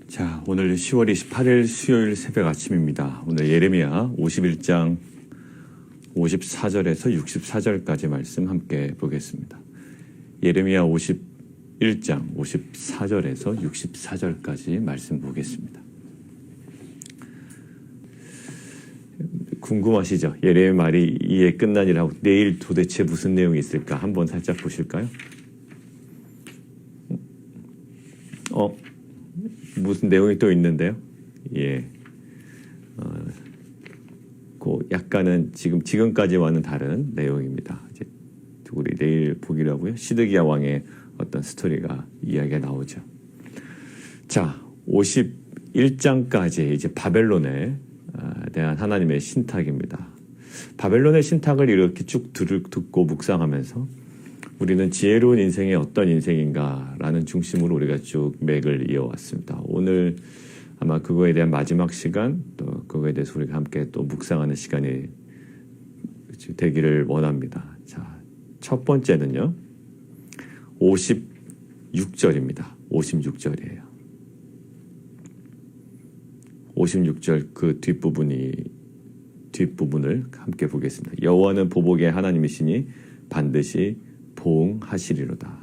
자, 오늘 10월 28일 수요일 새벽 아침입니다. 오늘 예레미야 51장 54절에서 64절까지 말씀 함께 보겠습니다. 예레미야 51장 54절에서 64절까지 말씀 보겠습니다. 궁금하시죠? 예레미야 말이 이에 끝나니라고 내일 도대체 무슨 내용이 있을까? 한번 살짝 보실까요? 무슨 내용이 또 있는데요. 예. 약간은 지금까지와는 다른 내용입니다. 이제 우리 내일 보기로 하고요. 시드기야 왕의 어떤 스토리가 이야기가 나오죠. 자, 51장까지 이제 바벨론에 대한 하나님의 신탁입니다. 바벨론의 신탁을 이렇게 쭉 듣고 묵상하면서 우리는 지혜로운 인생이 어떤 인생인가라는 중심으로 우리가 쭉 맥을 이어왔습니다. 오늘 아마 그거에 대한 마지막 시간, 또 그거에 대해서 우리가 함께 또 묵상하는 시간이 되기를 원합니다. 자, 첫 번째는요, 56절입니다. 56절이에요. 56절 그 뒷부분을 함께 보겠습니다. 여호와는 보복의 하나님이시니 반드시 보응하시리로다.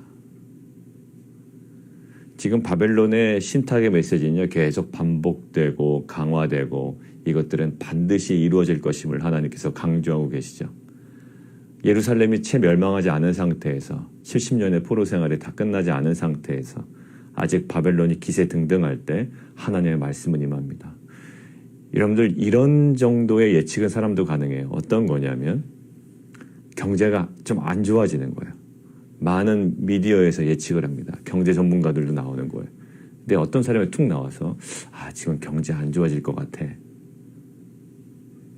지금 바벨론의 신탁의 메시지는요, 계속 반복되고 강화되고 이것들은 반드시 이루어질 것임을 하나님께서 강조하고 계시죠. 예루살렘이 채 멸망하지 않은 상태에서 70년의 포로 생활이 다 끝나지 않은 상태에서 아직 바벨론이 기세등등할 때 하나님의 말씀은 임합니다. 여러분들 이런 정도의 예측은 사람도 가능해요. 어떤 거냐면 경제가 좀 안 좋아지는 거예요. 많은 미디어에서 예측을 합니다. 경제 전문가들도 나오는 거예요. 근데 어떤 사람이 툭 나와서 지금 경제 안 좋아질 것 같아.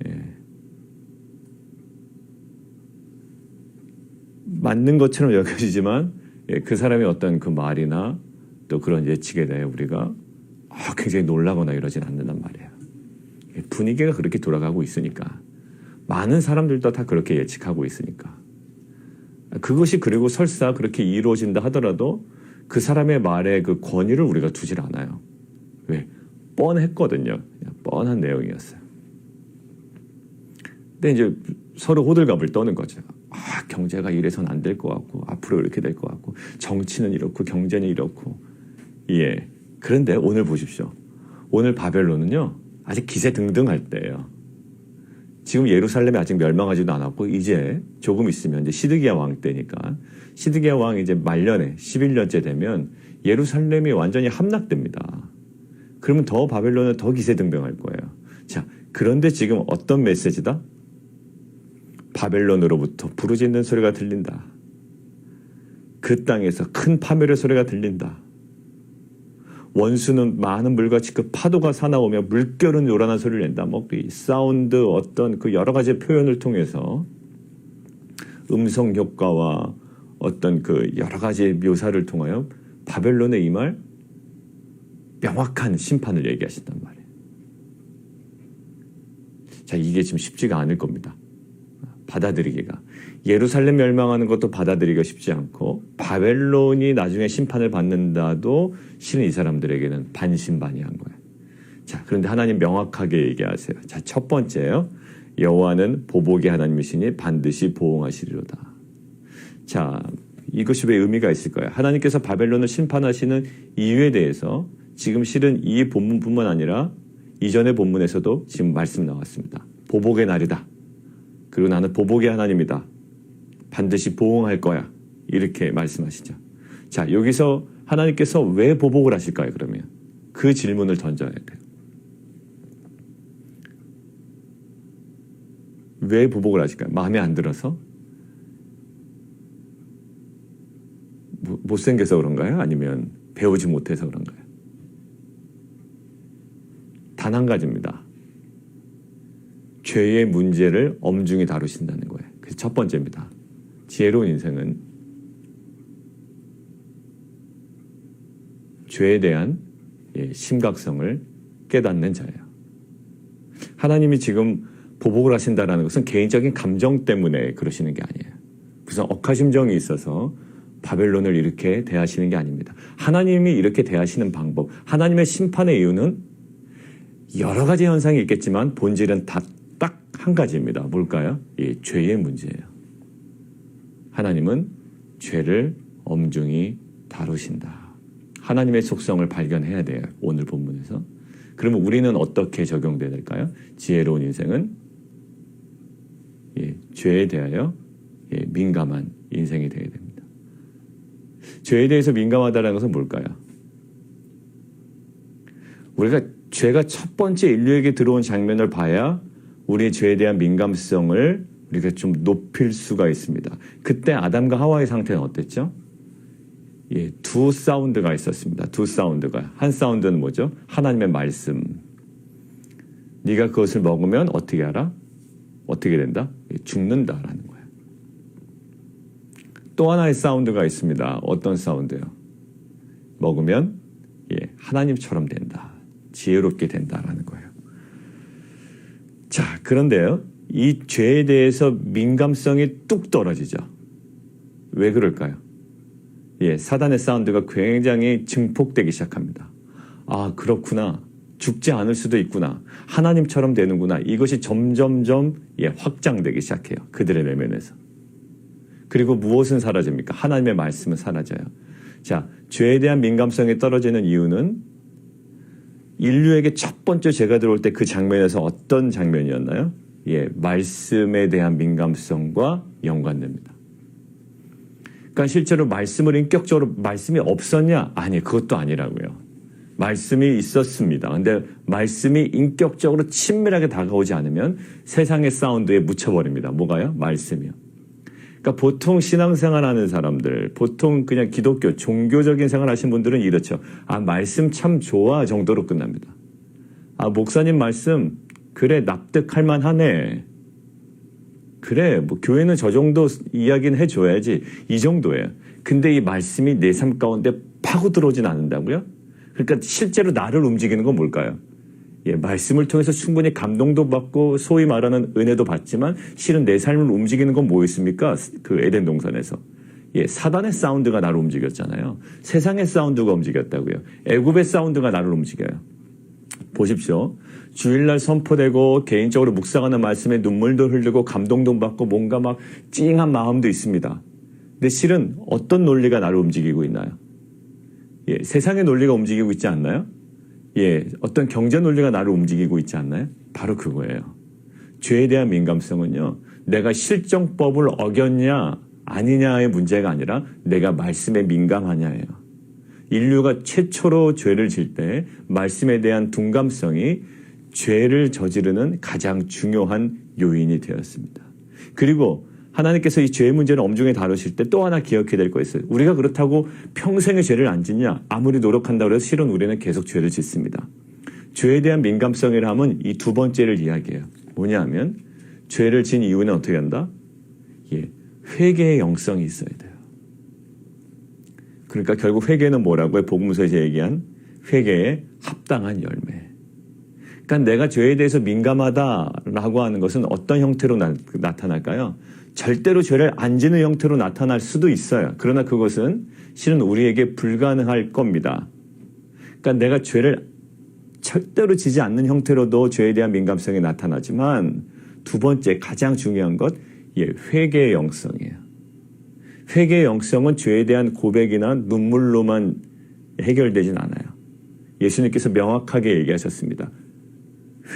예. 맞는 것처럼 여겨지지만 그 사람의 어떤 그 말이나 또 그런 예측에 대해 우리가 굉장히 놀라거나 이러진 않는단 말이에요. 분위기가 그렇게 돌아가고 있으니까. 많은 사람들도 다 그렇게 예측하고 있으니까. 그것이 그리고 설사 그렇게 이루어진다 하더라도 그 사람의 말에 그 권위를 우리가 두질 않아요. 왜? 뻔했거든요. 그냥 뻔한 내용이었어요. 근데 이제 서로 호들갑을 떠는 거죠. 경제가 이래선 안 될 것 같고 앞으로 이렇게 될 것 같고 정치는 이렇고 경제는 이렇고. 예. 그런데 오늘 보십시오. 오늘 바벨론은요, 아직 기세등등할 때예요. 지금 예루살렘이 아직 멸망하지도 않았고 이제 조금 있으면 이제 시드기야 왕 때니까 시드기야 왕이 이제 말년에 11년째 되면 예루살렘이 완전히 함락됩니다. 그러면 더 바벨론은 더 기세등등할 거예요. 자, 그런데 지금 어떤 메시지다? 바벨론으로부터 부르짖는 소리가 들린다. 그 땅에서 큰 파멸의 소리가 들린다. 원수는 많은 물같이 그 파도가 사나우며 물결은 요란한 소리를 낸다. 이 사운드 어떤 그 여러 가지 표현을 통해서 음성 효과와 어떤 그 여러 가지 묘사를 통하여 바벨론에 임할 명확한 심판을 얘기하신단 말이에요. 자, 이게 지금 쉽지가 않을 겁니다. 받아들이기가. 예루살렘 멸망하는 것도 받아들이기가 쉽지 않고 바벨론이 나중에 심판을 받는다도 실은 이 사람들에게는 반신반의한 거예요. 자, 그런데 하나님 명확하게 얘기하세요. 자, 첫 번째요. 여호와는 보복의 하나님이시니 반드시 보응하시리로다. 자, 이것이 왜 의미가 있을까요? 하나님께서 바벨론을 심판하시는 이유에 대해서 지금 실은 이 본문뿐만 아니라 이전의 본문에서도 지금 말씀 나왔습니다. 보복의 날이다. 그리고 나는 보복의 하나님이다. 반드시 보응할 거야. 이렇게 말씀하시죠. 자, 여기서 하나님께서 왜 보복을 하실까요, 그러면? 그 질문을 던져야 돼요. 왜 보복을 하실까요? 마음에 안 들어서? 못생겨서 그런가요? 아니면 배우지 못해서 그런가요? 단 한 가지입니다. 죄의 문제를 엄중히 다루신다는 거예요. 그래서 첫 번째입니다. 지혜로운 인생은 죄에 대한 심각성을 깨닫는 자예요. 하나님이 지금 보복을 하신다는 것은 개인적인 감정 때문에 그러시는 게 아니에요. 무슨 억하심정이 있어서 바벨론을 이렇게 대하시는 게 아닙니다. 하나님이 이렇게 대하시는 방법, 하나님의 심판의 이유는 여러 가지 현상이 있겠지만 본질은 다 딱 한 가지입니다. 뭘까요? 이 죄의 문제예요. 하나님은 죄를 엄중히 다루신다. 하나님의 속성을 발견해야 돼요. 오늘 본문에서. 그러면 우리는 어떻게 적용돼야 될까요? 지혜로운 인생은 죄에 대하여 민감한 인생이 되어야 됩니다. 죄에 대해서 민감하다는 것은 뭘까요? 우리가 죄가 첫 번째 인류에게 들어온 장면을 봐야 우리의 죄에 대한 민감성을 우리가 좀 높일 수가 있습니다. 그때 아담과 하와의 상태는 어땠죠? 두 사운드가 있었습니다. 두 사운드가. 한 사운드는 뭐죠? 하나님의 말씀. 네가 그것을 먹으면 어떻게 알아? 어떻게 된다? 죽는다라는 거예요. 또 하나의 사운드가 있습니다. 어떤 사운드요? 먹으면 하나님처럼 된다. 지혜롭게 된다라는 거예요. 자, 그런데요. 이 죄에 대해서 민감성이 뚝 떨어지죠. 왜 그럴까요? 사단의 사운드가 굉장히 증폭되기 시작합니다. 아, 그렇구나. 죽지 않을 수도 있구나. 하나님처럼 되는구나. 이것이 점점점 확장되기 시작해요. 그들의 내면에서. 그리고 무엇은 사라집니까? 하나님의 말씀은 사라져요. 자, 죄에 대한 민감성이 떨어지는 이유는 인류에게 첫 번째 죄가 들어올 때 그 장면에서 어떤 장면이었나요? 말씀에 대한 민감성과 연관됩니다. 그러니까 실제로 말씀을 인격적으로 말씀이 없었냐? 아니, 그것도 아니라고요. 말씀이 있었습니다. 근데 말씀이 인격적으로 친밀하게 다가오지 않으면 세상의 사운드에 묻혀버립니다. 뭐가요? 말씀이요. 그러니까 보통 신앙생활 하는 사람들, 보통 그냥 기독교, 종교적인 생활 하신 분들은 이렇죠. 아, 말씀 참 좋아 정도로 끝납니다. 아, 목사님 말씀, 그래, 납득할 만하네. 그래, 뭐 교회는 저 정도 이야기는 해줘야지. 이 정도예요. 근데 이 말씀이 내 삶 가운데 파고 들어오진 않는다고요? 그러니까 실제로 나를 움직이는 건 뭘까요? 말씀을 통해서 충분히 감동도 받고 소위 말하는 은혜도 받지만 실은 내 삶을 움직이는 건 뭐였습니까? 그 에덴 동산에서. 사단의 사운드가 나를 움직였잖아요. 세상의 사운드가 움직였다고요. 애굽의 사운드가 나를 움직여요. 보십시오. 주일날 선포되고 개인적으로 묵상하는 말씀에 눈물도 흘리고 감동도 받고 뭔가 막 찡한 마음도 있습니다. 근데 실은 어떤 논리가 나를 움직이고 있나요? 세상의 논리가 움직이고 있지 않나요? 어떤 경제 논리가 나를 움직이고 있지 않나요? 바로 그거예요. 죄에 대한 민감성은요, 내가 실정법을 어겼냐 아니냐의 문제가 아니라 내가 말씀에 민감하냐예요. 인류가 최초로 죄를 질 때 말씀에 대한 둔감성이 죄를 저지르는 가장 중요한 요인이 되었습니다. 그리고 하나님께서 이 죄의 문제를 엄중히 다루실 때 또 하나 기억해야 될 거 있어요. 우리가 그렇다고 평생에 죄를 안 짓냐? 아무리 노력한다고 해서 실은 우리는 계속 죄를 짓습니다. 죄에 대한 민감성이라 하면 이 두 번째를 이야기해요. 뭐냐 하면 죄를 진 이유는 어떻게 한다? 회개의 영성이 있어야 돼요. 그러니까 결국 회개는 뭐라고요? 복음서에서 얘기한 회개의 합당한 열매. 그러니까 내가 죄에 대해서 민감하다라고 하는 것은 어떤 형태로 나타날까요? 절대로 죄를 안 지는 형태로 나타날 수도 있어요. 그러나 그것은 실은 우리에게 불가능할 겁니다. 그러니까 내가 죄를 절대로 지지 않는 형태로도 죄에 대한 민감성이 나타나지만 두 번째 가장 중요한 것, 회개의 영성이에요. 회개의 영성은 죄에 대한 고백이나 눈물로만 해결되진 않아요. 예수님께서 명확하게 얘기하셨습니다.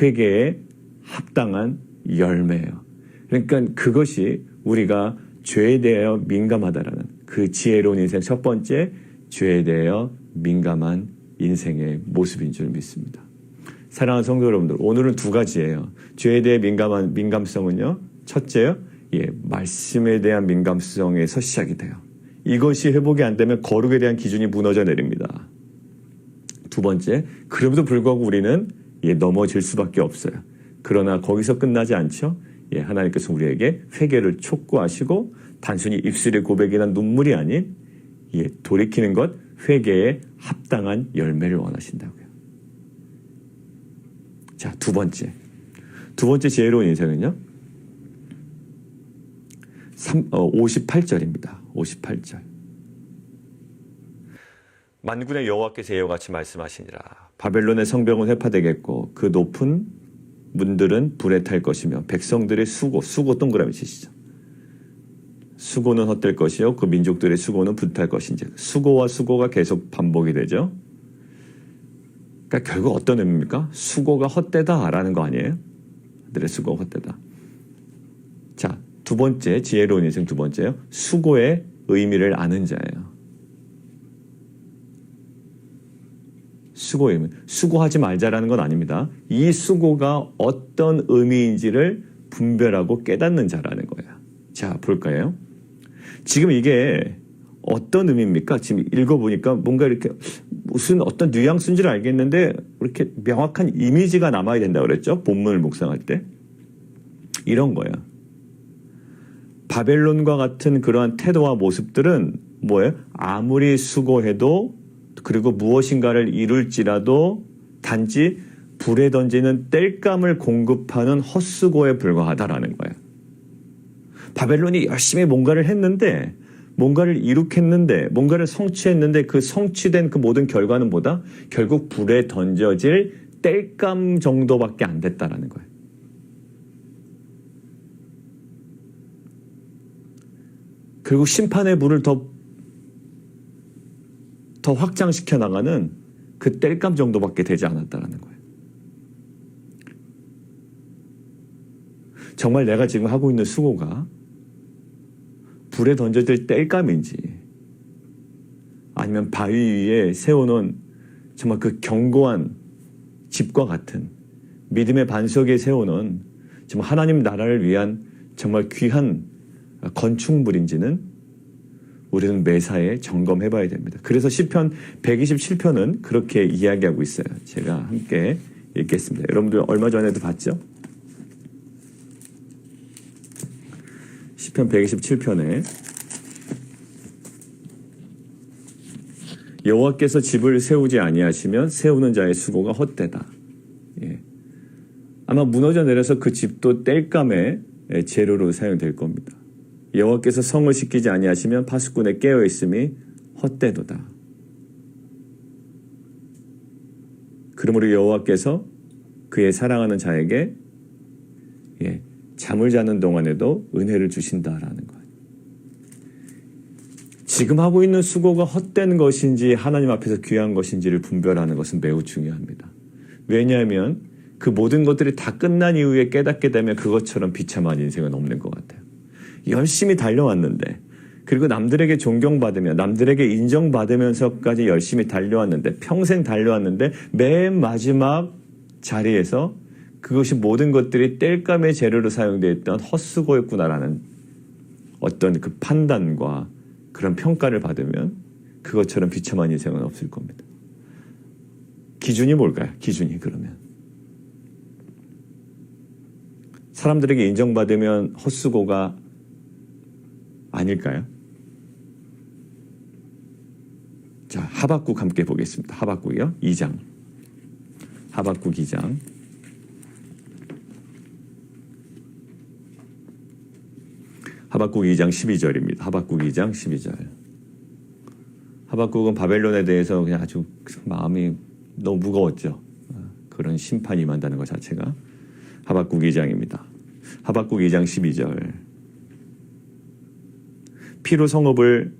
회개에 합당한 열매예요. 그러니까 그것이 우리가 죄에 대하여 민감하다라는 그 지혜로운 인생 첫 번째 죄에 대하여 민감한 인생의 모습인 줄 믿습니다. 사랑하는 성도 여러분들, 오늘은 두 가지예요. 죄에 대해 민감성은요. 첫째요. 말씀에 대한 민감성에서 시작이 돼요. 이것이 회복이 안 되면 거룩에 대한 기준이 무너져 내립니다. 두 번째, 그럼에도 불구하고 우리는 넘어질 수밖에 없어요. 그러나 거기서 끝나지 않죠. 하나님께서 우리에게 회개를 촉구하시고 단순히 입술의 고백이나 눈물이 아닌 돌이키는 것, 회개에 합당한 열매를 원하신다고요. 자, 두 번째 지혜로운 인생은요. 58절입니다. 58절. 만군의 여호와께서 이와 같이 말씀하시니라. 바벨론의 성벽은 회파되겠고 그 높은 문들은 불에 탈 것이며 백성들의 수고 동그라미 치시죠. 수고는 헛될 것이요 그 민족들의 수고는 불탈 것인지. 수고와 수고가 계속 반복이 되죠. 그러니까 결국 어떤 의미입니까? 수고가 헛되다라는 거 아니에요? 그들의 수고가 헛되다. 자, 두 번째 지혜로운 인생 두 번째요. 수고의 의미를 아는 자예요. 수고의 의미. 수고하지 말자라는 건 아닙니다. 이 수고가 어떤 의미인지를 분별하고 깨닫는 자라는 거예요. 자, 볼까요? 지금 이게 어떤 의미입니까? 지금 읽어보니까 뭔가 이렇게 무슨 어떤 뉘앙스인지를 알겠는데 이렇게 명확한 이미지가 남아야 된다고 그랬죠? 본문을 묵상할 때. 이런 거예요. 바벨론과 같은 그러한 태도와 모습들은 뭐예요? 아무리 수고해도 그리고 무엇인가를 이룰지라도 단지 불에 던지는 땔감을 공급하는 헛수고에 불과하다라는 거예요. 바벨론이 열심히 뭔가를 했는데 뭔가를 이룩했는데 뭔가를 성취했는데 그 성취된 그 모든 결과는 뭐다? 결국 불에 던져질 땔감 정도밖에 안 됐다라는 거예요. 결국 심판의 불을 더 확장시켜 나가는 그 땔감 정도밖에 되지 않았다라는 거예요. 정말 내가 지금 하고 있는 수고가 불에 던져질 땔감인지 아니면 바위 위에 세워놓은 정말 그 견고한 집과 같은 믿음의 반석에 세워놓은 정말 하나님 나라를 위한 정말 귀한 건축물인지는 우리는 매사에 점검해 봐야 됩니다. 그래서 시편 127편은 그렇게 이야기하고 있어요. 제가 함께 읽겠습니다. 여러분들 얼마 전에도 봤죠? 시편 127편에 여호와께서 집을 세우지 아니하시면 세우는 자의 수고가 헛되다. 예. 아마 무너져 내려서 그 집도 땔감의 재료로 사용될 겁니다. 여호와께서 성을 지키지 아니하시면 파수꾼에 깨어 있음이 헛되도다. 그러므로 여호와께서 그의 사랑하는 자에게 잠을 자는 동안에도 은혜를 주신다라는 거예요. 지금 하고 있는 수고가 헛된 것인지 하나님 앞에서 귀한 것인지를 분별하는 것은 매우 중요합니다. 왜냐하면 그 모든 것들이 다 끝난 이후에 깨닫게 되면 그것처럼 비참한 인생은 없는 것 같아요. 열심히 달려왔는데 그리고 남들에게 존경받으며 남들에게 인정받으면서까지 열심히 달려왔는데 평생 달려왔는데 맨 마지막 자리에서 그것이 모든 것들이 땔감의 재료로 사용되어 있던 헛수고였구나라는 어떤 그 판단과 그런 평가를 받으면 그것처럼 비참한 인생은 없을 겁니다. 기준이 뭘까요? 기준이 그러면 사람들에게 인정받으면 헛수고가 아닐까요? 자, 하박국 함께 보겠습니다. 하박국이요. 2장. 하박국 2장. 하박국 2장 12절입니다. 하박국 2장 12절. 하박국은 바벨론에 대해서 그냥 아주 마음이 너무 무거웠죠. 그런 심판이 임한다는 것 자체가. 하박국 2장입니다. 하박국 2장 12절. 피로 성읍을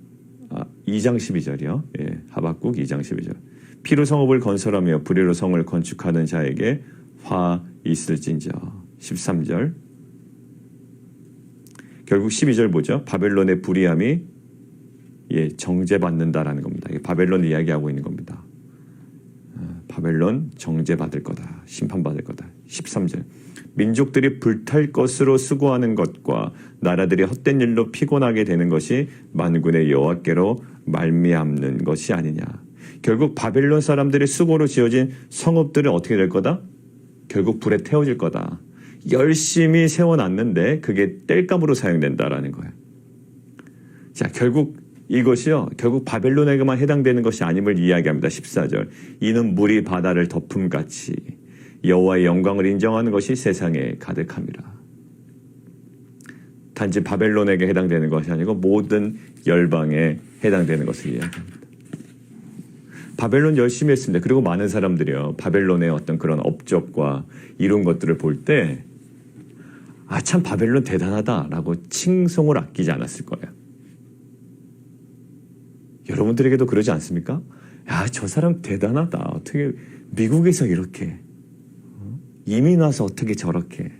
2장 12절이요. 예, 하박국 2장 12절. 피로 성읍을 건설하며 불의로 성을 건축하는 자에게 화 있을진저. 13절. 결국 12절 보죠. 바벨론의 불의함이 정죄받는다라는 겁니다. 바벨론 이야기하고 있는 겁니다. 바벨론 정죄받을 거다. 심판받을 거다. 13절. 민족들이 불탈 것으로 수고하는 것과 나라들이 헛된 일로 피곤하게 되는 것이 만군의 여호와께로 말미암는 것이 아니냐. 결국 바벨론 사람들이 수고로 지어진 성읍들은 어떻게 될 거다? 결국 불에 태워질 거다. 열심히 세워놨는데 그게 땔감으로 사용된다라는 거예요. 자, 결국 이것이요. 결국 바벨론에게만 해당되는 것이 아님을 이야기합니다. 14절. 이는 물이 바다를 덮음같이 여호와의 영광을 인정하는 것이 세상에 가득함이라. 단지 바벨론에게 해당되는 것이 아니고 모든 열방에 해당되는 것을 이야기합니다. 바벨론 열심히 했습니다. 그리고 많은 사람들이요, 바벨론의 어떤 그런 업적과 이룬 것들을 볼 때, 아, 참 바벨론 대단하다라고 칭송을 아끼지 않았을 거예요. 여러분들에게도 그러지 않습니까? 야, 저 사람 대단하다. 어떻게 미국에서 이렇게 이민 와서 어떻게 저렇게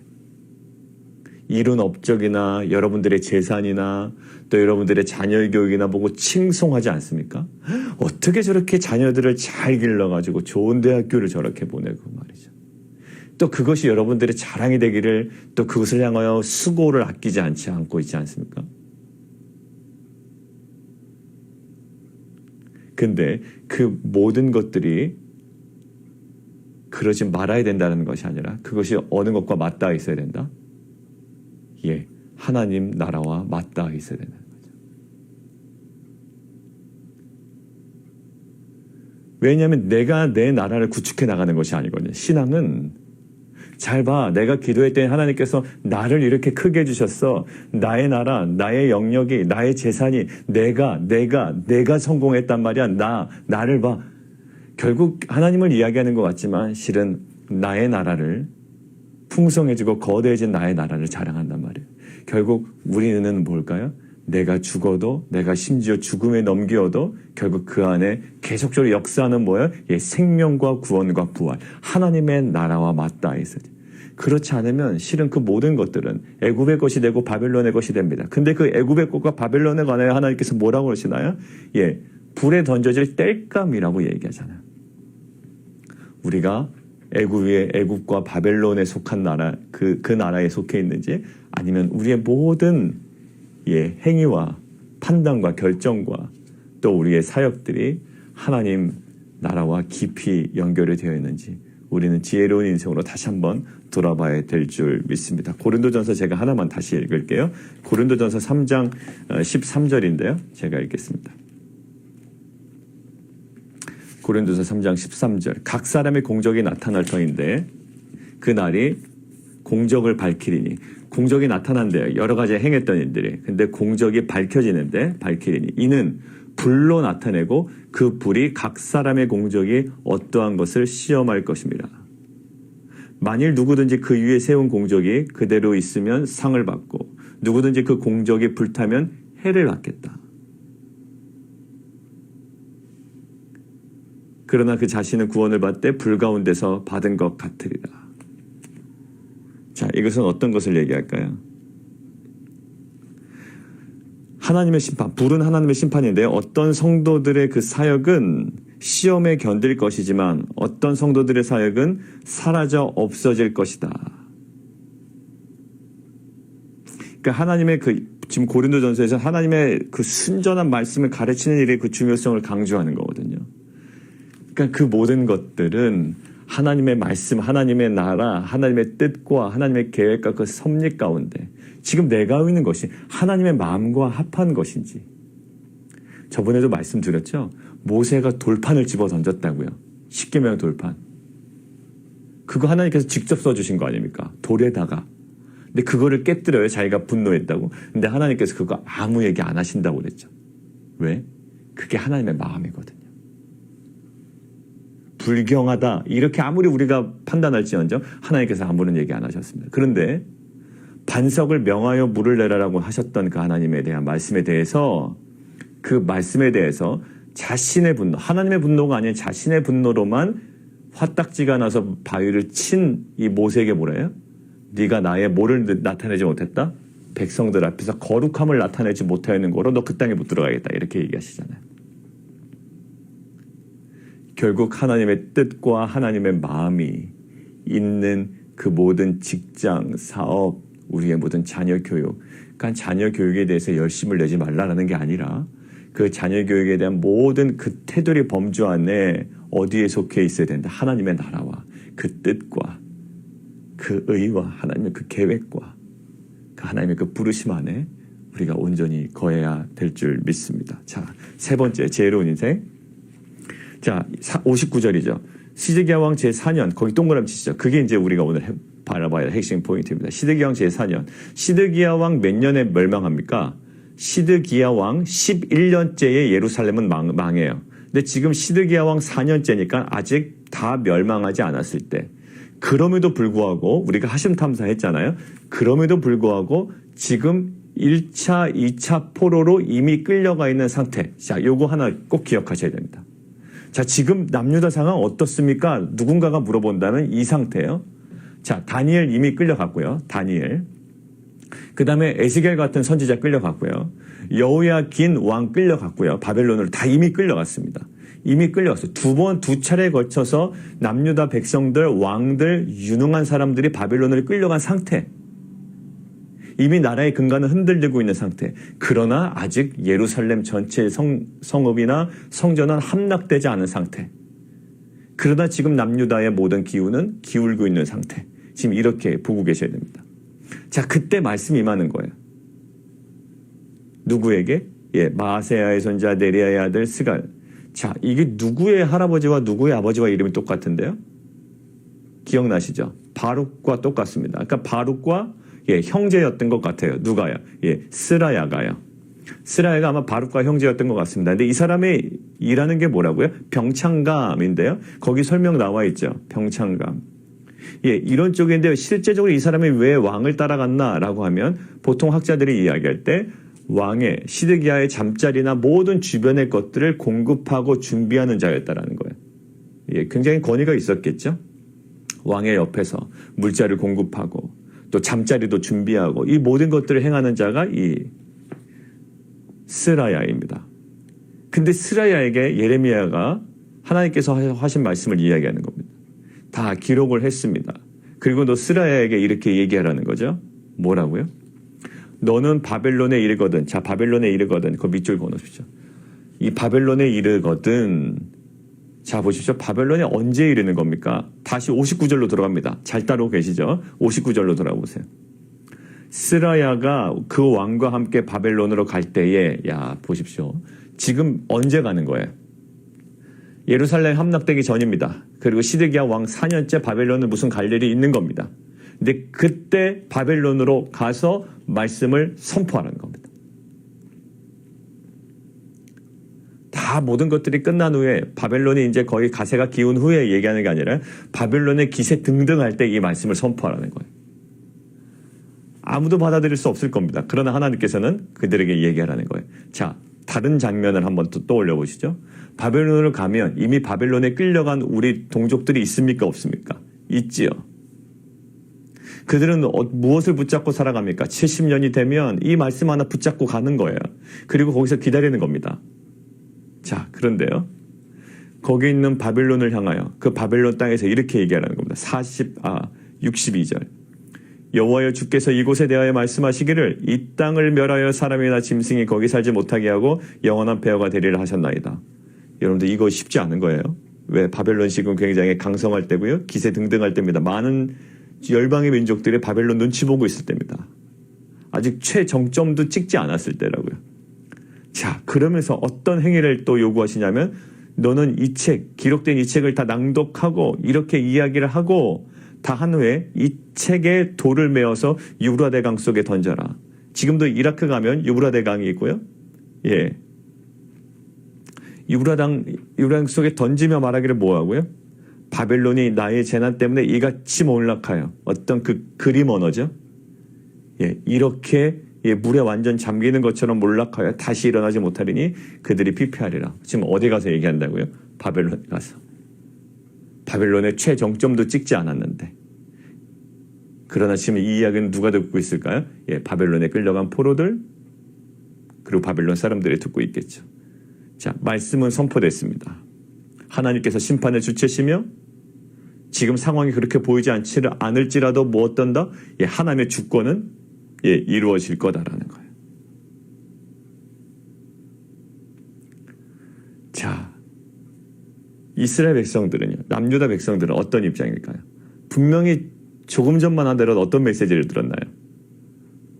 이룬 업적이나 여러분들의 재산이나 또 여러분들의 자녀의 교육이나 보고 칭송하지 않습니까? 어떻게 저렇게 자녀들을 잘 길러가지고 좋은 대학교를 저렇게 보내고 말이죠. 또 그것이 여러분들의 자랑이 되기를, 또 그것을 향하여 수고를 아끼지 않고 있지 않습니까? 근데 그 모든 것들이 그러지 말아야 된다는 것이 아니라 그것이 어느 것과 맞닿아 있어야 된다? 예, 하나님 나라와 맞닿아 있어야 된다는 거죠. 왜냐하면 내가 내 나라를 구축해 나가는 것이 아니거든요. 신앙은 잘 봐. 내가 기도했더니 하나님께서 나를 이렇게 크게 해주셨어. 나의 나라, 나의 영역이, 나의 재산이 내가 성공했단 말이야. 나를 봐. 결국 하나님을 이야기하는 것 같지만 실은 나의 나라를, 풍성해지고 거대해진 나의 나라를 자랑한단 말이에요. 결국 우리는 뭘까요? 내가 죽어도, 내가 심지어 죽음에 넘겨도 결국 그 안에 계속적으로 역사하는 뭐예요? 예, 생명과 구원과 부활, 하나님의 나라와 맞닿아 있어요. 그렇지 않으면 실은 그 모든 것들은 애굽의 것이 되고 바벨론의 것이 됩니다. 근데 그 애굽의 것과 바벨론에 관하여 하나님께서 뭐라고 그러시나요? 예, 불에 던져질 땔감이라고 얘기하잖아요. 우리가 애굽과 바벨론에 속한 나라, 그 나라에 속해 있는지, 아니면 우리의 모든 예, 행위와 판단과 결정과 또 우리의 사역들이 하나님 나라와 깊이 연결이 되어 있는지 우리는 지혜로운 인생으로 다시 한번 돌아봐야 될 줄 믿습니다. 고린도전서 제가 하나만 다시 읽을게요. 고린도전서 3장 13절인데요. 제가 읽겠습니다. 고린도서 3장 13절. 각 사람의 공적이 나타날 터인데 그 날이 공적을 밝히리니. 공적이 나타난대요. 여러 가지 행했던 일들이. 근데 공적이 밝혀지는데 밝히리니. 이는 불로 나타내고 그 불이 각 사람의 공적이 어떠한 것을 시험할 것입니다. 만일 누구든지 그 위에 세운 공적이 그대로 있으면 상을 받고 누구든지 그 공적이 불타면 해를 받겠다. 그러나 그 자신은 구원을 받되 불 가운데서 받은 것 같으리라. 자, 이것은 어떤 것을 얘기할까요? 하나님의 심판, 불은 하나님의 심판인데 어떤 성도들의 그 사역은 시험에 견딜 것이지만 어떤 성도들의 사역은 사라져 없어질 것이다. 그러니까 하나님의 지금 고린도전서에서 하나님의 그 순전한 말씀을 가르치는 일의 그 중요성을 강조하는 거거든요. 그러니까 그 모든 것들은 하나님의 말씀, 하나님의 나라, 하나님의 뜻과 하나님의 계획과 그 섭리 가운데 지금 내가 하고 있는 것이 하나님의 마음과 합한 것인지. 저번에도 말씀드렸죠. 모세가 돌판을 집어 던졌다고요. 십계명 돌판. 그거 하나님께서 직접 써주신 거 아닙니까? 돌에다가. 근데 그거를 깨뜨려요. 자기가 분노했다고. 근데 하나님께서 그거 아무 얘기 안 하신다고 그랬죠. 왜? 그게 하나님의 마음이거든요. 불경하다 이렇게 아무리 우리가 판단할지언정 하나님께서 아무런 얘기 안 하셨습니다. 그런데 반석을 명하여 물을 내라라고 하셨던 그 하나님에 대한 말씀에 대해서 그 말씀에 대해서 자신의 분노, 하나님의 분노가 아닌 자신의 분노로만 화딱지가 나서 바위를 친 이 모세에게 뭐래요? 네가 나의 뭐를 나타내지 못했다? 백성들 앞에서 거룩함을 나타내지 못하는 거로 너 그 땅에 못 들어가겠다 이렇게 얘기하시잖아요. 결국 하나님의 뜻과 하나님의 마음이 있는 그 모든 직장, 사업, 우리의 모든 자녀 교육, 그러니까 자녀 교육에 대해서 열심을 내지 말라는 게 아니라 그 자녀 교육에 대한 모든 그 테두리 범주 안에 어디에 속해 있어야 된다. 하나님의 나라와 그 뜻과 그 의와 하나님의 그 계획과 그 하나님의 그 부르심 안에 우리가 온전히 거해야 될 줄 믿습니다. 자, 세 번째, 지혜로운 인생. 자, 59절이죠. 시드기야 왕 제4년, 거기 동그라미 치시죠. 그게 이제 우리가 오늘 바라봐야 할 핵심 포인트입니다. 시드기야 왕 제4년. 시드기야 왕 몇 년에 멸망합니까? 시드기야 왕 11년째에 예루살렘은 망해요. 근데 지금 시드기야 왕 4년째니까 아직 다 멸망하지 않았을 때, 그럼에도 불구하고 우리가 하심 탐사했잖아요. 그럼에도 불구하고 지금 1차, 2차 포로로 이미 끌려가 있는 상태. 자, 요거 하나 꼭 기억하셔야 됩니다. 자, 지금 남유다 상황 어떻습니까? 누군가가 물어본다는 이 상태예요. 자, 다니엘 이미 끌려갔고요. 다니엘. 그 다음에 에스겔 같은 선지자 끌려갔고요. 여호야긴 왕 끌려갔고요. 바벨론으로 다 이미 끌려갔습니다. 이미 끌려갔어요. 두 차례에 걸쳐서 남유다 백성들, 왕들, 유능한 사람들이 바벨론으로 끌려간 상태. 이미 나라의 근간은 흔들리고 있는 상태. 그러나 아직 예루살렘 전체 성읍이나 성전은 함락되지 않은 상태. 그러나 지금 남유다의 모든 기운은 기울고 있는 상태. 지금 이렇게 보고 계셔야 됩니다. 자, 그때 말씀이 임하는 거예요. 누구에게? 예, 마아세야의 손자 네리야의 아들 스갈. 자, 이게 누구의 할아버지와 누구의 아버지와 이름이 똑같은데요? 기억나시죠? 바룩과 똑같습니다. 그러니까 바룩과 형제였던 것 같아요. 누가요? 스라야가요. 스라야가 아마 바룩과 형제였던 것 같습니다. 근데 이 사람이 일하는 게 뭐라고요? 병창감인데요. 거기 설명 나와 있죠. 병창감. 이런 쪽인데요. 실제적으로 이 사람이 왜 왕을 따라갔나라고 하면 보통 학자들이 이야기할 때 왕의 시드기야의 잠자리나 모든 주변의 것들을 공급하고 준비하는 자였다라는 거예요. 굉장히 권위가 있었겠죠. 왕의 옆에서 물자를 공급하고 또 잠자리도 준비하고 이 모든 것들을 행하는 자가 이 스라야입니다. 근데 스라야에게 예레미야가 하나님께서 하신 말씀을 이야기하는 겁니다. 다 기록을 했습니다. 그리고 너 스라야에게 이렇게 얘기하라는 거죠. 뭐라고요? 너는 바벨론에 이르거든. 자, 바벨론에 이르거든. 그 밑줄 그어놓으십시오. 이 바벨론에 이르거든. 자, 보십시오. 바벨론에 언제 이르는 겁니까? 다시 59절로 들어갑니다. 잘 따르고 계시죠? 59절로 돌아보세요. 스라야가 그 왕과 함께 바벨론으로 갈 때에, 야, 보십시오. 지금 언제 가는 거예요? 예루살렘 함락되기 전입니다. 그리고 시드기야 왕 4년째 바벨론을 무슨 갈 일이 있는 겁니다. 근데 그때 바벨론으로 가서 말씀을 선포하는 겁니다. 다 모든 것들이 끝난 후에 바벨론이 이제 거의 가세가 기운 후에 얘기하는 게 아니라 바벨론의 기세 등등할 때 이 말씀을 선포하라는 거예요. 아무도 받아들일 수 없을 겁니다. 그러나 하나님께서는 그들에게 얘기하라는 거예요. 자, 다른 장면을 한번 또 떠올려 보시죠. 바벨론으로 가면 이미 바벨론에 끌려간 우리 동족들이 있습니까? 없습니까? 있지요. 그들은 무엇을 붙잡고 살아갑니까? 70년이 되면 이 말씀 하나 붙잡고 가는 거예요. 그리고 거기서 기다리는 겁니다. 자, 그런데요. 거기 있는 바벨론을 향하여 그 바벨론 땅에서 이렇게 얘기하라는 겁니다. 62절. 여호와여 주께서 이곳에 대하여 말씀하시기를 이 땅을 멸하여 사람이나 짐승이 거기 살지 못하게 하고 영원한 폐허가 되리라 하셨나이다. 여러분들 이거 쉽지 않은 거예요. 왜? 바벨론 지금 굉장히 강성할 때고요. 기세 등등할 때입니다. 많은 열방의 민족들이 바벨론 눈치 보고 있을 때입니다. 아직 최정점도 찍지 않았을 때라고요. 자, 그러면서 어떤 행위를 또 요구하시냐면 너는 이 책, 기록된 이 책을 다 낭독하고 이렇게 이야기를 하고 다 한 후에 이 책에 돌을 메어서 유브라데 강 속에 던져라. 지금도 이라크 가면 유브라데 강이 있고요. 예. 유브라데 속에 던지며 말하기를 뭐하고요? 바벨론이 나의 재난 때문에 이같이 몰락하여 어떤 그 그림 언어죠. 예, 이렇게 물에 완전 잠기는 것처럼 몰락하여 다시 일어나지 못하리니 그들이 피폐하리라. 지금 어디 가서 얘기한다고요? 바벨론 가서. 바벨론의 최정점도 찍지 않았는데. 그러나 지금 이 이야기는 누가 듣고 있을까요? 예, 바벨론에 끌려간 포로들, 그리고 바벨론 사람들이 듣고 있겠죠. 자, 말씀은 선포됐습니다. 하나님께서 심판을 주체시며 지금 상황이 그렇게 보이지 않을지라도 뭐 어떤다? 예, 하나님의 주권은 이루어질 거다라는 거예요. 자, 이스라엘 백성들은요, 남유다 백성들은 어떤 입장일까요? 분명히 조금 전만 하더라도 어떤 메시지를 들었나요?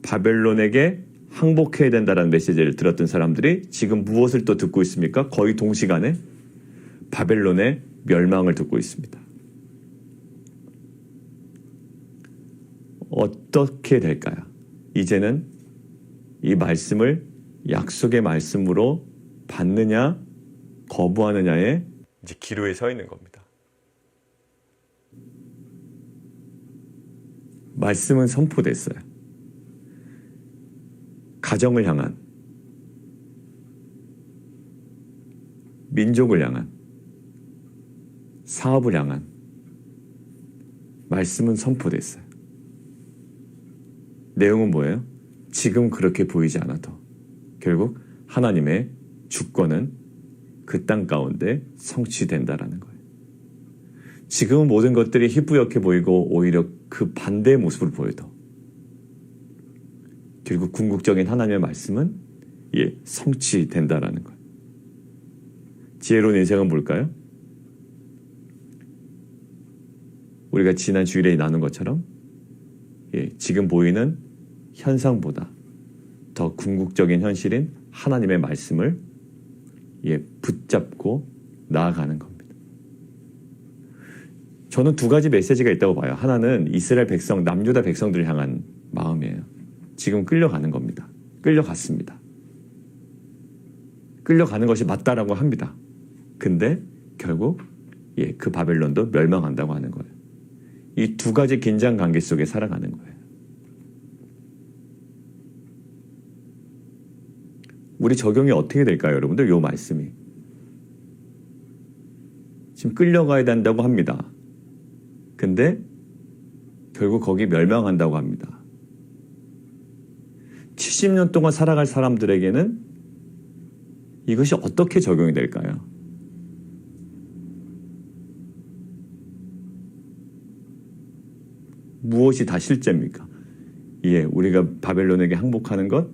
바벨론에게 항복해야 된다는 메시지를 들었던 사람들이 지금 무엇을 또 듣고 있습니까? 거의 동시간에 바벨론의 멸망을 듣고 있습니다. 어떻게 될까요? 이제는 이 말씀을 약속의 말씀으로 받느냐 거부하느냐의 이제 기로에 서 있는 겁니다. 말씀은 선포됐어요. 가정을 향한, 민족을 향한, 사업을 향한 말씀은 선포됐어요. 내용은 뭐예요? 지금 그렇게 보이지 않아도 결국 하나님의 주권은 그 땅 가운데 성취된다라는 거예요. 지금은 모든 것들이 희뿌옇게 보이고 오히려 그 반대의 모습을 보여도 결국 궁극적인 하나님의 말씀은 성취된다라는 거예요. 지혜로운 인생은 뭘까요? 우리가 지난 주일에 나눈 것처럼 지금 보이는 현상보다 더 궁극적인 현실인 하나님의 말씀을 붙잡고 나아가는 겁니다. 저는 두 가지 메시지가 있다고 봐요. 하나는 이스라엘 백성, 남유다 백성들을 향한 마음이에요. 지금 끌려가는 겁니다. 끌려갔습니다. 끌려가는 것이 맞다라고 합니다. 근데 결국 그 바벨론도 멸망한다고 하는 거예요. 이 두 가지 긴장 관계 속에 살아가는 거예요. 우리 적용이 어떻게 될까요, 여러분들? 이 말씀이. 지금 끌려가야 된다고 합니다. 근데 결국 거기 멸망한다고 합니다. 70년 동안 살아갈 사람들에게는 이것이 어떻게 적용이 될까요? 무엇이 다 실제입니까? 우리가 바벨론에게 항복하는 것,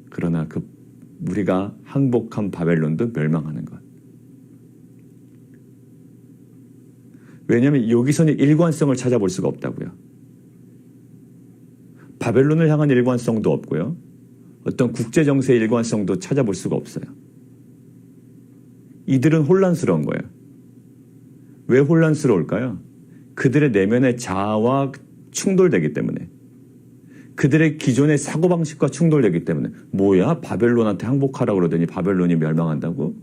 그러나 우리가 항복한 바벨론도 멸망하는 것. 왜냐하면 여기서는 일관성을 찾아볼 수가 없다고요. 바벨론을 향한 일관성도 없고요. 어떤 국제정세의 일관성도 찾아볼 수가 없어요. 이들은 혼란스러운 거예요. 왜 혼란스러울까요? 그들의 내면의 자아와 충돌되기 때문에, 그들의 기존의 사고방식과 충돌되기 때문에. 뭐야? 바벨론한테 항복하라고 그러더니 바벨론이 멸망한다고?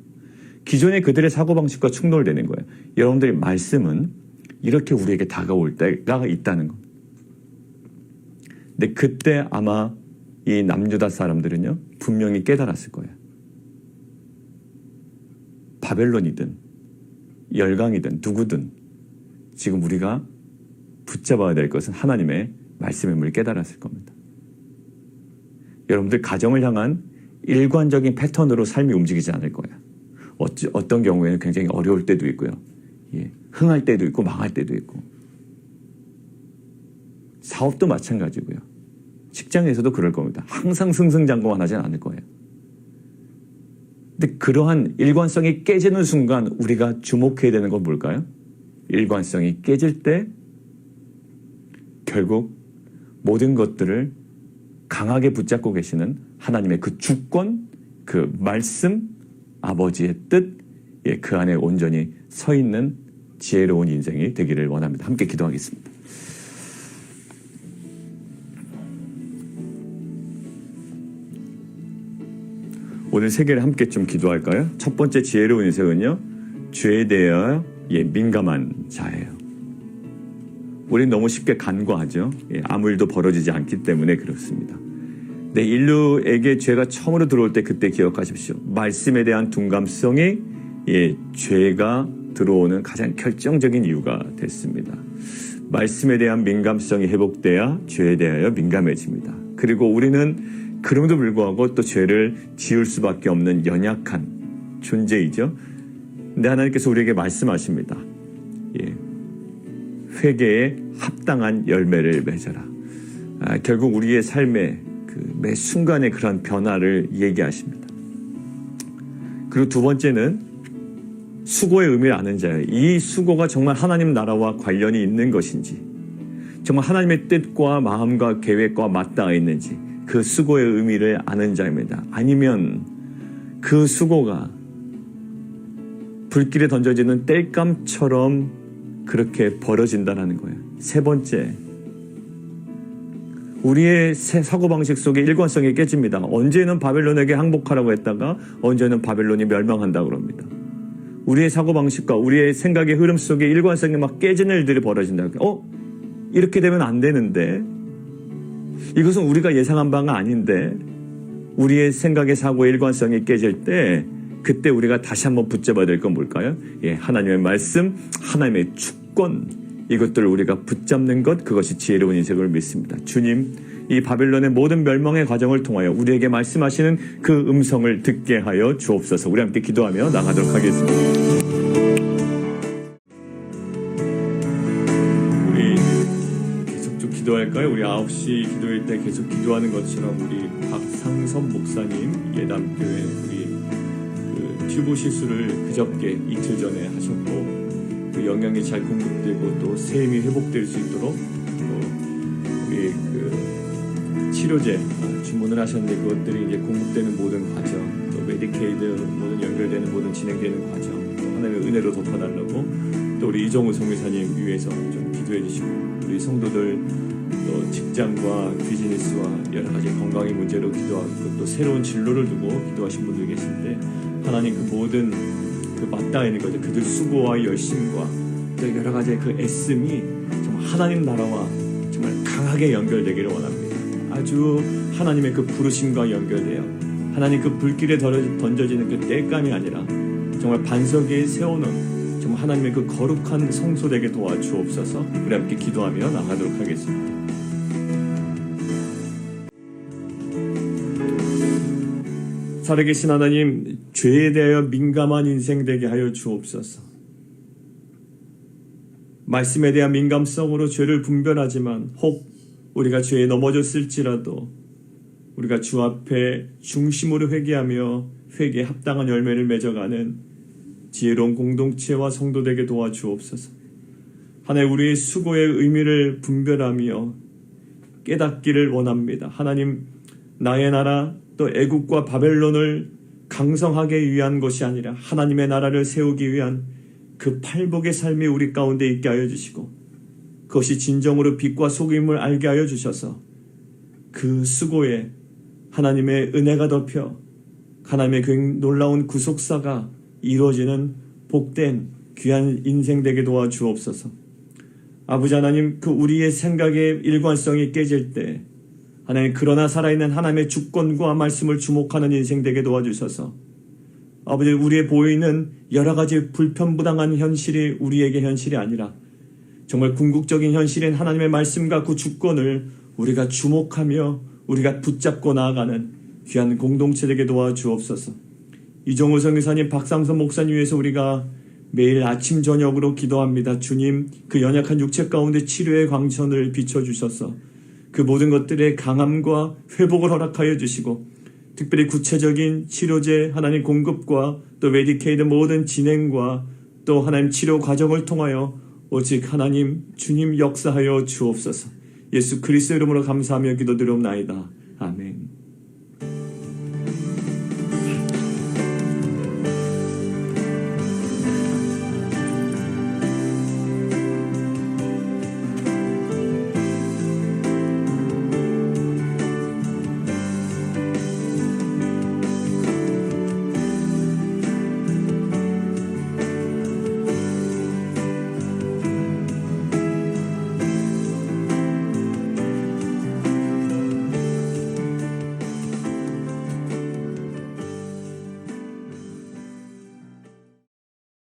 기존의 그들의 사고방식과 충돌되는 거예요. 여러분들의 말씀은 이렇게 우리에게 다가올 때가 있다는 겁니다. 근데 그때 아마 이 남유다 사람들은요, 분명히 깨달았을 거예요. 바벨론이든 열강이든 누구든 지금 우리가 붙잡아야 될 것은 하나님의 말씀임을 깨달았을 겁니다. 여러분들 가정을 향한 일관적인 패턴으로 삶이 움직이지 않을 거예요. 어떤 경우에는 굉장히 어려울 때도 있고요. 흥할 때도 있고 망할 때도 있고. 사업도 마찬가지고요. 직장에서도 그럴 겁니다. 항상 승승장구만 하지는 않을 거예요. 근데 그러한 일관성이 깨지는 순간 우리가 주목해야 되는 건 뭘까요? 일관성이 깨질 때 결국 모든 것들을 강하게 붙잡고 계시는 하나님의 그 주권, 그 말씀, 아버지의 뜻, 그 안에 온전히 서 있는 지혜로운 인생이 되기를 원합니다. 함께 기도하겠습니다. 오늘 세 개를 함께 좀 기도할까요? 첫 번째 지혜로운 인생은요, 죄에 대하여 민감한 자예요. 우리는 너무 쉽게 간과하죠. 아무 일도 벌어지지 않기 때문에 그렇습니다. 네, 인류에게 죄가 처음으로 들어올 때 그때 기억하십시오. 말씀에 대한 둔감성이 죄가 들어오는 가장 결정적인 이유가 됐습니다. 말씀에 대한 민감성이 회복돼야 죄에 대하여 민감해집니다. 그리고 우리는 그럼에도 불구하고 또 죄를 지을 수밖에 없는 연약한 존재이죠. 근데 하나님께서 우리에게 말씀하십니다. 회개에 합당한 열매를 맺어라. 결국 우리의 삶의 매 순간의 그런 변화를 얘기하십니다. 그리고 두 번째는 수고의 의미를 아는 자예요. 이 수고가 정말 하나님 나라와 관련이 있는 것인지, 정말 하나님의 뜻과 마음과 계획과 맞닿아 있는지, 그 수고의 의미를 아는 자입니다. 아니면 그 수고가 불길에 던져지는 땔감처럼 그렇게 벌어진다는 거예요. 세 번째, 우리의 사고방식 속에 일관성이 깨집니다. 언제는 바벨론에게 항복하라고 했다가 언제는 바벨론이 멸망한다고 그럽니다. 우리의 사고방식과 우리의 생각의 흐름 속에 일관성이 막 깨지는 일들이 벌어진다고. 이렇게 되면 안 되는데, 이것은 우리가 예상한 바가 아닌데, 우리의 생각의 사고의 일관성이 깨질 때 그때 우리가 다시 한번 붙잡아야 될 건 뭘까요? 하나님의 말씀, 하나님의 주권, 이것들을 우리가 붙잡는 것, 그것이 지혜로운 인생을 믿습니다. 주님, 이 바벨론의 모든 멸망의 과정을 통하여 우리에게 말씀하시는 그 음성을 듣게 하여 주옵소서. 우리 함께 기도하며 나가도록 하겠습니다. 우리 계속 좀 기도할까요? 우리 9시 기도일 때 계속 기도하는 것처럼 우리 박상선 목사님 예담교회 우리 튜브 시술을 그저께 이틀 전에 하셨고, 그 영양이 잘 공급되고 또 세임이 회복될 수 있도록 우리 치료제 주문을 하셨는데 그것들이 이제 공급되는 모든 과정, 또 메디케이드 모든 연결되는 모든 진행되는 과정, 하나님의 은혜로 덮어달라고, 또 우리 이정우 성교사님 위해서 좀 기도해 주시고, 우리 성도들 또 직장과 비즈니스와 여러 가지 건강의 문제로 기도하고 또 새로운 진로를 두고 기도하신 분들 계신데, 하나님 그 모든 그 맞닿아 있는 거죠. 그들 수고와 열심과 또 여러 가지의 그 애씀이 정말 하나님 나라와 정말 강하게 연결되기를 원합니다. 아주 하나님의 그 부르심과 연결되어 하나님 그 불길에 던져지는 그 땔감이 아니라 정말 반석 위에 세우는 정말 하나님의 그 거룩한 성소되게 도와주옵소서. 우리 함께 기도하며 나가도록 하겠습니다. 살아계신 하나님, 죄에 대하여 민감한 인생 되게 하여 주옵소서. 말씀에 대한 민감성으로 죄를 분별하지만 혹 우리가 죄에 넘어졌을지라도 우리가 주 앞에 중심으로 회개하며 회개에 합당한 열매를 맺어가는 지혜로운 공동체와 성도 되게 도와주옵소서. 하나님, 우리의 수고의 의미를 분별하며 깨닫기를 원합니다. 하나님, 나의 나라 또 애국과 바벨론을 강성하게 위한 것이 아니라 하나님의 나라를 세우기 위한 그 팔복의 삶이 우리 가운데 있게 하여 주시고, 그것이 진정으로 빛과 속임을 알게 하여 주셔서 그 수고에 하나님의 은혜가 덮여 하나님의 그 놀라운 구속사가 이루어지는 복된 귀한 인생 되게 도와주옵소서. 아버지 하나님, 그 우리의 생각의 일관성이 깨질 때 하나님, 그러나 살아있는 하나님의 주권과 말씀을 주목하는 인생 되게 도와주셔서 아버지, 우리의 보이는 여러 가지 불편부당한 현실이 우리에게 현실이 아니라 정말 궁극적인 현실인 하나님의 말씀과 그 주권을 우리가 주목하며 우리가 붙잡고 나아가는 귀한 공동체 되게 도와주옵소서. 이정우 선교사님, 박상선 목사님 위해서 우리가 매일 아침 저녁으로 기도합니다. 주님, 그 연약한 육체 가운데 치료의 광선을 비춰주셔서 그 모든 것들의 강함과 회복을 허락하여 주시고, 특별히 구체적인 치료제 하나님 공급과 또 메디케이드 모든 진행과 또 하나님 치료 과정을 통하여 오직 하나님 주님 역사하여 주옵소서. 예수 그리스도 이름으로 감사하며 기도드리옵나이다.